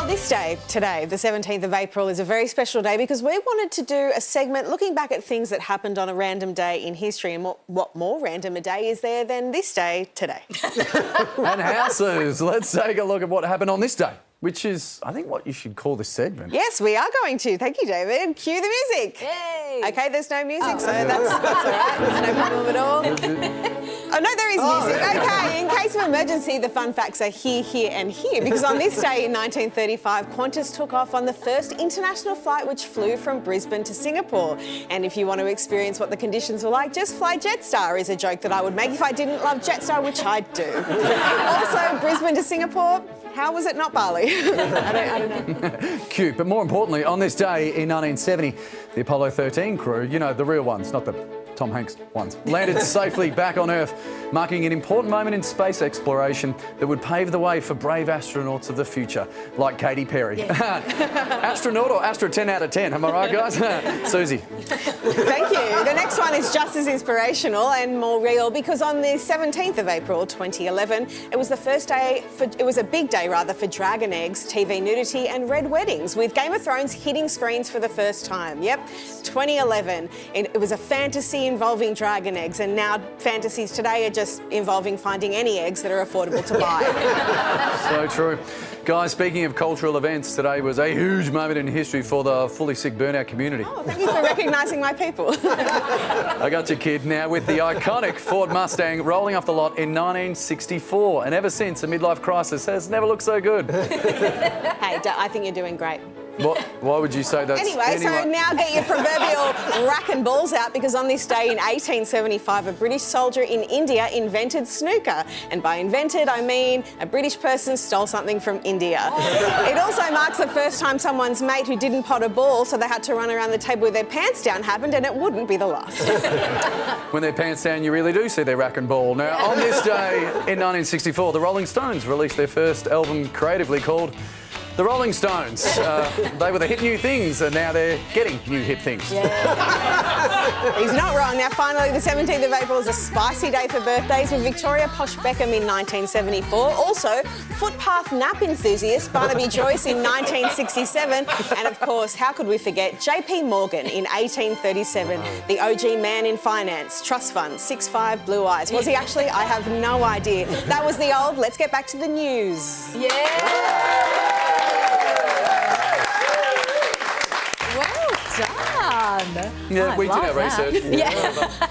This day, today, the 17th of April, is a very special day because we wanted to do a segment looking back at things that happened on a random day in history. And what more random a day is there than this day today? And how, Suze? Let's take a look at what happened on this day, which is, I think, what you should call this segment. Yes, we are going to. Thank you, David. Cue the music. Yay! OK, there's no music, so that's all right. There's no problem at all. Oh, no, there is music. OK, in case of emergency, the fun facts are here, here and here. Because on this day in 1935, Qantas took off on the first international flight which flew from Brisbane to Singapore. And if you want to experience what the conditions were like, just fly Jetstar is a joke that I would make if I didn't love Jetstar, which I do. Also, Brisbane to Singapore, how was it not Bali? I don't know. Cute, but more importantly, on this day in 1970, the Apollo 13 crew, you know, the real ones, not the Tom Hanks ones, landed safely back on Earth, marking an important moment in space exploration that would pave the way for brave astronauts of the future, like Katy Perry. Yeah. Astronaut or Astro 10 out of 10, am I right, guys? Susie. Thank you. The next one is just as inspirational and more real because on the 17th of April 2011, it was the first day, it was a big day rather, for dragon eggs, TV nudity and red weddings, with Game of Thrones hitting screens for the first time. Yep, 2011. It was a fantasy involving dragon eggs, and now fantasies today are just involving finding any eggs that are affordable to buy. So true. Guys, speaking of cultural events, today was a huge moment in history for the fully sick burnout community. Oh, thank you for recognising my people. I got your kid now with the iconic Ford Mustang rolling off the lot in 1964, and ever since, a midlife crisis has never looked so good. Hey, I think you're doing great. Why would you say that? Anyway, so now get your proverbial rack and balls out because on this day in 1875, a British soldier in India invented snooker. And by invented, I mean a British person stole something from India. It also marks the first time someone's mate who didn't pot a ball, so they had to run around the table with their pants down, happened, and it wouldn't be the last. When their pants down, you really do see their rack and ball. Now, on this day in 1964, the Rolling Stones released their first album creatively called The Rolling Stones. They were the hit new things, and now they're getting new hip things. Yeah. He's not wrong. Now, finally, the 17th of April is a spicy day for birthdays with Victoria Posh Beckham in 1974. Also, footpath nap enthusiast Barnaby Joyce in 1967. And, of course, how could we forget JP Morgan in 1837, the OG man in finance, trust fund, 6'5", blue eyes. Was he actually? I have no idea. That was the old. Let's get back to the news. Yeah! Well done. Yeah, we did our research. Yeah.